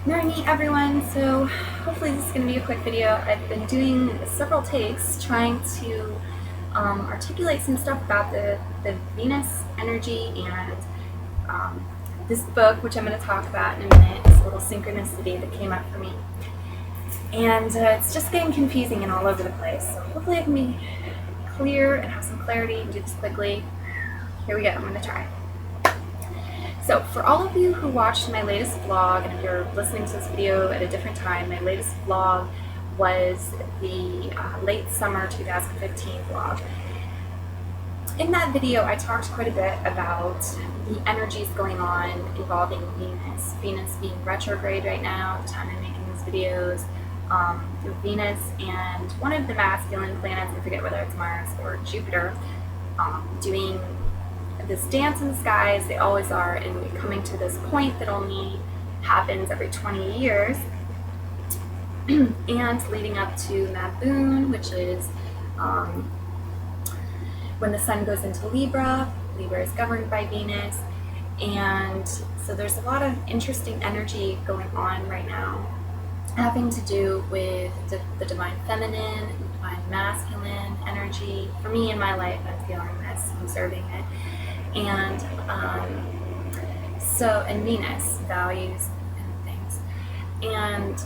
Morning everyone, so hopefully this is going to be a quick video. I've been doing several takes trying to articulate some stuff about the Venus energy and this book, which I'm going to talk about in a minute. This little synchronicity that came up for me. And it's just getting confusing and all over the place, so hopefully I can be clear and have some clarity and do this quickly. Here we go, I'm going to try. So for all of you who watched my latest vlog, and if you're listening to this video at a different time, my latest vlog was the late summer 2015 vlog. In that video, I talked quite a bit about the energies going on involving Venus. Venus being retrograde right now, at the time I'm making these videos. Venus and one of the masculine planets, I forget whether it's Mars or Jupiter, doing this dance in the sky, as they always are, and we're coming to this point that only happens every 20 years, and leading up to Mabun, which is when the sun goes into Libra. Libra is governed by Venus, and so there's a lot of interesting energy going on right now, having to do with the divine feminine, divine masculine energy. For me in my life, I'm feeling this, I'm observing it. And and Venus, values and things. And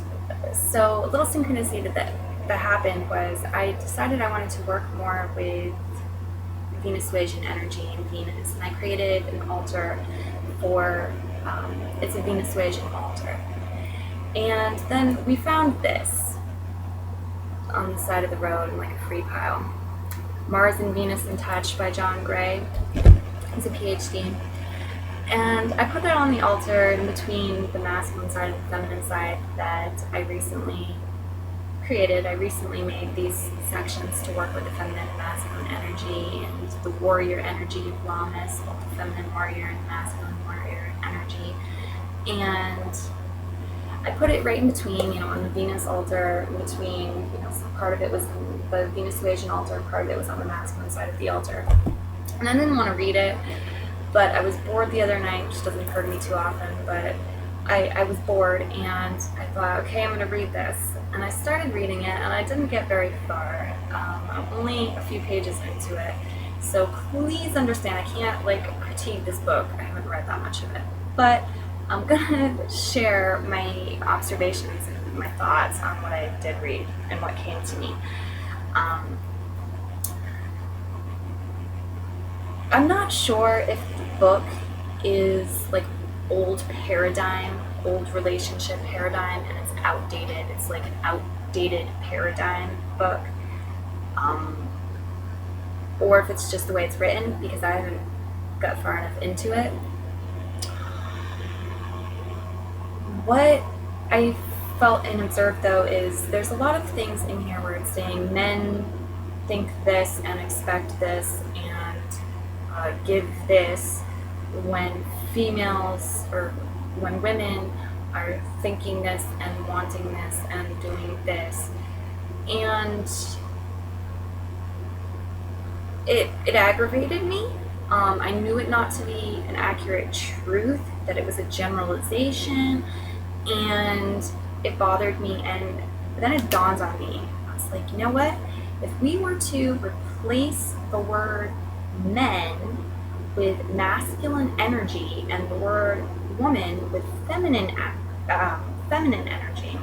so a little synchronicity that happened was I decided I wanted to work more with Venus-Asian energy and Venus, and I created an altar for, it's a Venus-Asian altar. And then we found this on the side of the road in like a free pile. Mars and Venus in Touch by John Gray. He's a PhD. And I put that on the altar in between the masculine side and the feminine side that I recently created. I recently made these sections to work with the feminine and masculine energy and the warrior energy of wellness, both the feminine warrior and the masculine warrior energy. And I put it right in between, on the Venus altar, in between, some part of it was on the Venus-Asian altar, part of it was on the masculine side of the altar. And I didn't want to read it, but I was bored the other night, which doesn't occur to me too often, but I was bored, and I thought, okay, I'm going to read this. And I started reading it, and I didn't get very far. I'm only a few pages into it, so please understand, I can't, critique this book. I haven't read that much of it. But I'm going to share my observations and my thoughts on what I did read and what came to me. I'm not sure if the book is old paradigm, old relationship paradigm, and it's outdated. It's like an outdated paradigm book. Or if it's just the way it's written, because I haven't got far enough into it. What I felt and observed, though, is there's a lot of things in here where it's saying men think this and expect this and give this, when females or when women are thinking this and wanting this and doing this. And it aggravated me. I knew it not to be an accurate truth, that it was a generalization, and it bothered me. And then it dawned on me. I was like, you know what? If we were to replace the word men with masculine energy and the word woman with feminine energy,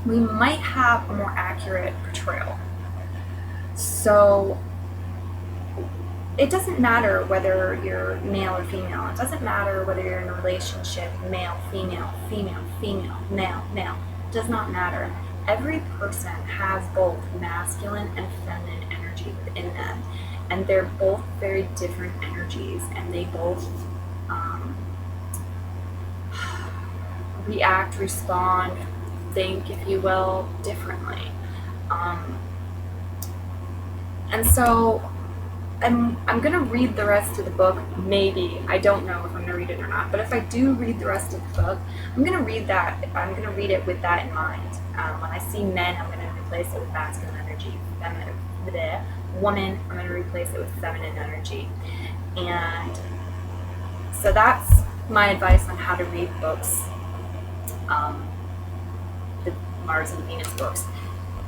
we might have a more accurate portrayal. So it doesn't matter whether you're male or female. It doesn't matter whether you're in a relationship, male, female, female, female, male, male. It does not matter. Every person has both masculine and feminine energy within them. And they're both very different energies, and they both react, respond, think, if you will, differently. And so I'm going to read the rest of the book, maybe. I don't know if I'm going to read it or not, but if I do read the rest of the book, I'm going to read it with that in mind. When I see men, I'm going to replace it with masculine energy. Woman, I'm going to replace it with feminine energy. And so that's my advice on how to read books. Mars and Venus books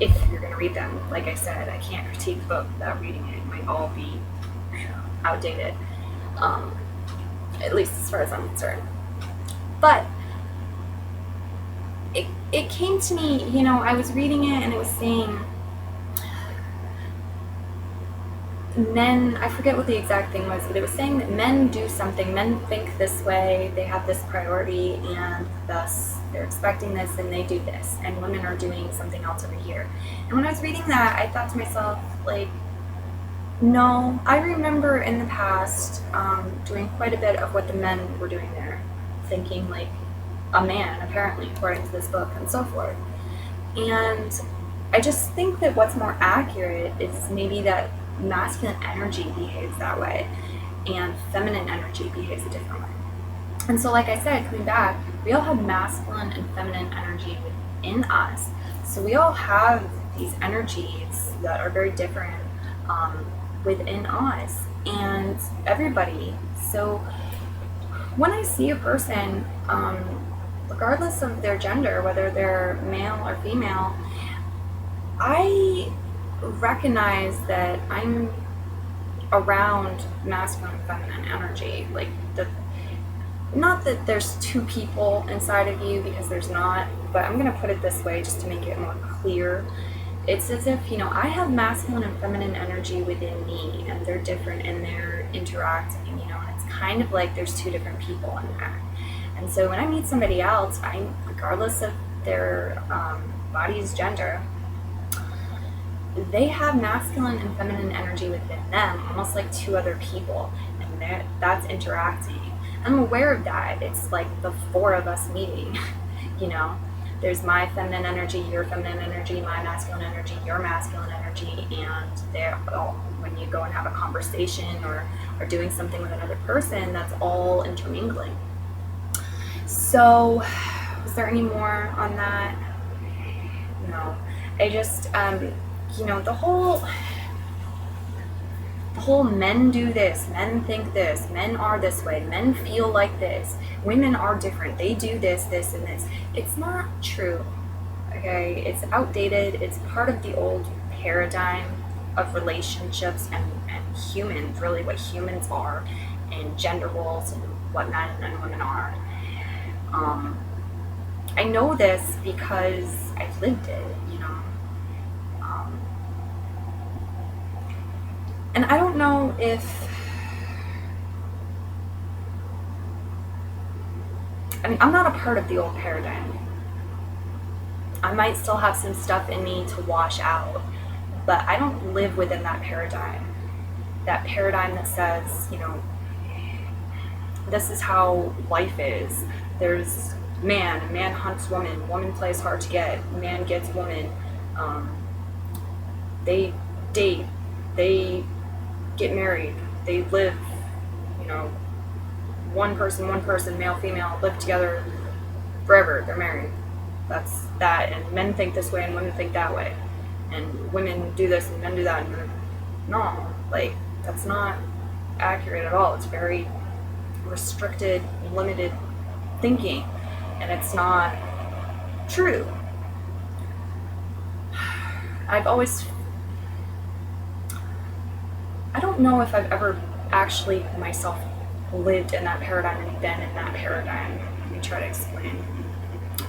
if you're going to read them. Like I said, I can't critique the book without reading it. It might all be outdated, at least as far as I'm concerned. But it came to me, I was reading it and it was saying men, I forget what the exact thing was, but it was saying that men do something, men think this way, they have this priority, and thus they're expecting this and they do this, and women are doing something else over here. And when I was reading that, I thought to myself, like, no, I remember in the past doing quite a bit of what the men were doing there, thinking like a man, apparently, according to this book, and so forth. And I just think that what's more accurate is maybe that masculine energy behaves that way and feminine energy behaves a different way. And so, like I said, coming back, we all have masculine and feminine energy within us. So we all have these energies that are very different within us and everybody. So when I see a person, regardless of their gender, whether they're male or female, I recognize that I'm around masculine and feminine energy. Like, not that there's two people inside of you, because there's not, but I'm going to put it this way just to make it more clear. It's as if, I have masculine and feminine energy within me, and they're different and they're interacting, and it's kind of like there's two different people in there. And so when I meet somebody else, regardless of their body's gender, they have masculine and feminine energy within them, almost like two other people, and that's interacting. I'm aware of that. It's like the four of us meeting, There's my feminine energy, your feminine energy, my masculine energy, your masculine energy, and when you go and have a conversation or doing something with another person, that's all intermingling. So, was there any more on that? No. I just, the whole men do this, men think this, men are this way, men feel like this, women are different, they do this, this, and this. It's not true, okay? It's outdated. It's part of the old paradigm of relationships and humans, really what humans are, and gender roles and what men and women are. I know this because I've lived it, and I don't know if, I'm not a part of the old paradigm. I might still have some stuff in me to wash out, but I don't live within that paradigm. That paradigm that says, this is how life is. There's man hunts woman, woman plays hard to get, man gets woman. They date, they get married, they live, one person, male, female, live together forever, they're married. That's that, and men think this way and women think that way, and women do this and men do that, and no, that's not accurate at all. It's very restricted, limited thinking, and it's not true. I don't know if I've ever actually myself lived in that paradigm and been in that paradigm. Let me try to explain.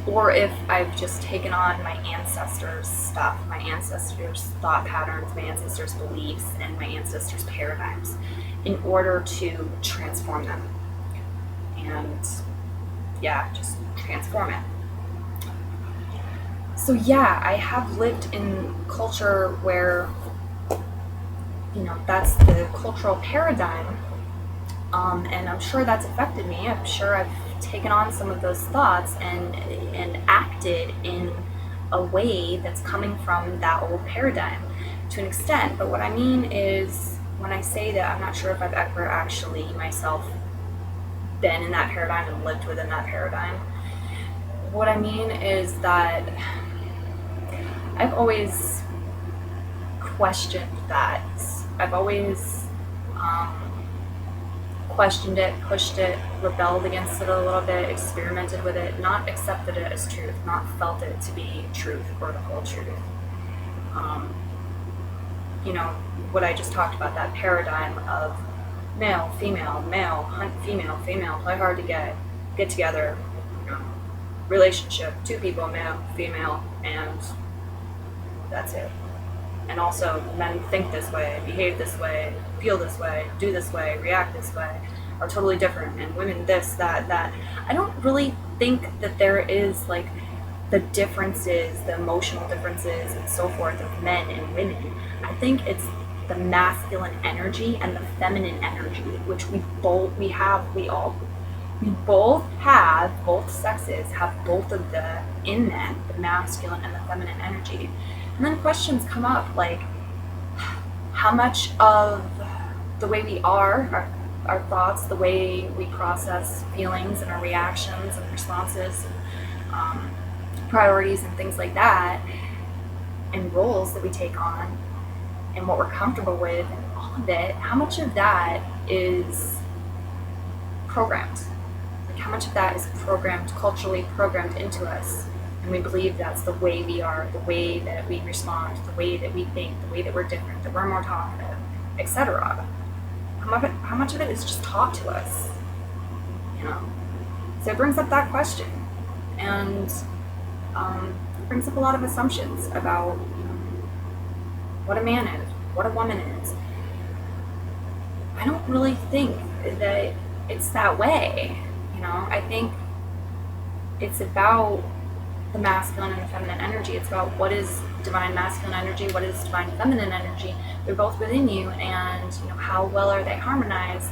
Or if I've just taken on my ancestors' stuff, my ancestors' thought patterns, my ancestors' beliefs, and my ancestors' paradigms in order to transform them. And just transform it. So I have lived in culture where, that's the cultural paradigm, and I'm sure that's affected me. I'm sure I've taken on some of those thoughts and acted in a way that's coming from that old paradigm to an extent. But what I mean is, when I say that, I'm not sure if I've ever actually myself been in that paradigm and lived within that paradigm. What I mean is that I've always questioned that. I've always questioned it, pushed it, rebelled against it a little bit, experimented with it, not accepted it as truth, not felt it to be truth or the whole truth. You know, what I just talked about, that paradigm of male, hunt female, play hard to get together, you know, relationship, two people, male, female, and that's it. And also, men think this way, behave this way, feel this way, do this way, react this way, are totally different. And women this, that. I don't really think that there is like the differences, the emotional differences and so forth of men and women. I think it's the masculine energy and the feminine energy, which both sexes have both of the in them, the masculine and the feminine energy. And then questions come up like, how much of the way we are, our thoughts, the way we process feelings and our reactions and responses and priorities and things like that, and roles that we take on, and what we're comfortable with, and all of it, how much of that is programmed? Like, how much of that is programmed, culturally programmed into us? And we believe that's the way we are, the way that we respond, the way that we think, the way that we're different, that we're more talkative, etc. How much of it is just taught to us? You know? So it brings up that question. And it brings up a lot of assumptions about what a man is, what a woman is. I don't really think that it's that way. You know, I think it's about the masculine and the feminine energy. It's about what is divine masculine energy, what is divine feminine energy. They're both within you, and how well are they harmonized?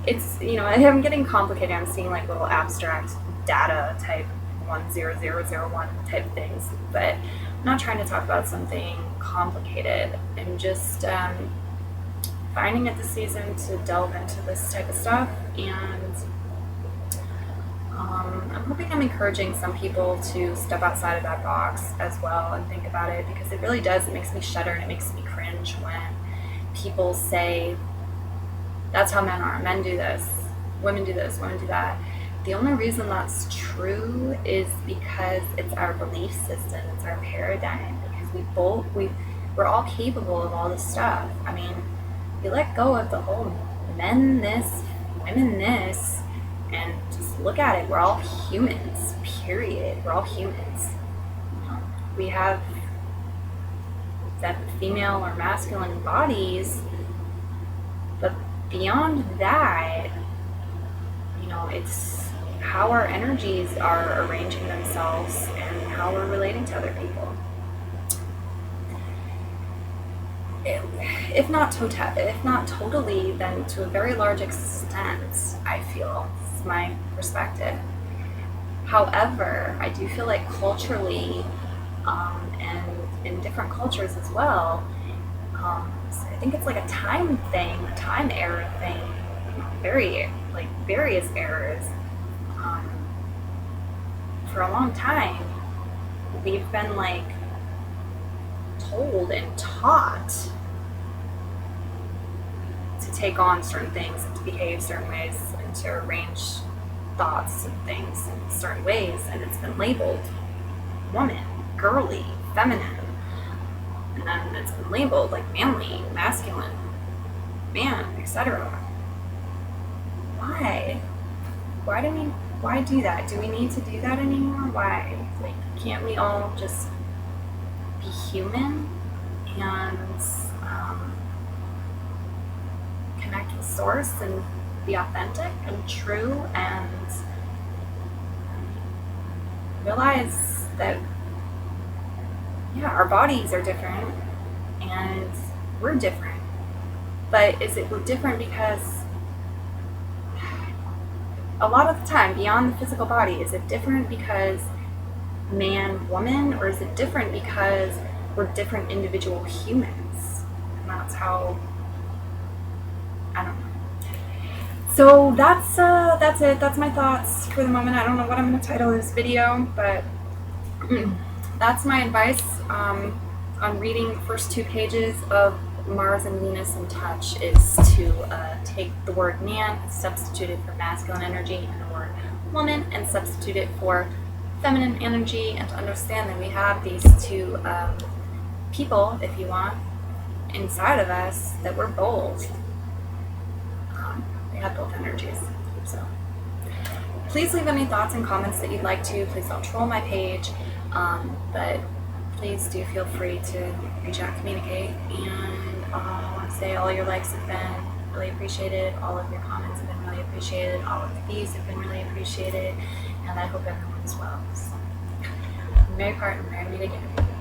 It's I'm getting complicated. I'm seeing like little abstract data type 10001 type things, but I'm not trying to talk about something complicated. I'm just finding it this season to delve into this type of stuff, and I'm hoping I'm encouraging some people to step outside of that box as well and think about it, because it really does. It makes me shudder and it makes me cringe when people say, that's how men are. Men do this, women do that. The only reason that's true is because it's our belief system, it's our paradigm, because we're all capable of all this stuff. I mean, you let go of the whole men this, women this, and just look at it. We're all humans, period. We're all humans. We have that female or masculine bodies, but beyond that, it's how our energies are arranging themselves and how we're relating to other people. If not totally, then to a very large extent, I feel. It's my perspective. However, I do feel like culturally, and in different cultures as well, I think it's like a time thing, a time era thing, various eras. For a long time, we've been told and taught to take on certain things and to behave certain ways and to arrange thoughts and things in certain ways, and it's been labeled woman, girly, feminine, and then it's been labeled like manly, masculine, man, etc. Why do that? Do we need to do that anymore? Why? Can't we all just be human and connect with source and be authentic and true and realize that our bodies are different and we're different? But we're different because a lot of the time, beyond the physical body, is it different because man, woman, or is it different because we're different individual humans? And that's how, I don't know. So that's it. That's my thoughts for the moment. I don't know what I'm going to title this video, but that's my advice on reading the first 2 pages of Mars and Venus in touch is to take the word man and substitute it for masculine energy, and the word woman and substitute it for feminine energy, and to understand that we have these two people, if you want, inside of us, that we're both. We have both energies. So please leave any thoughts and comments that you'd like to. Please don't troll my page, but please do feel free to reach out, communicate, and I want to say all your likes have been really appreciated, all of your comments have been really appreciated, all of these have been really appreciated, and I hope everyone is well. So, Merry part and merry meet again.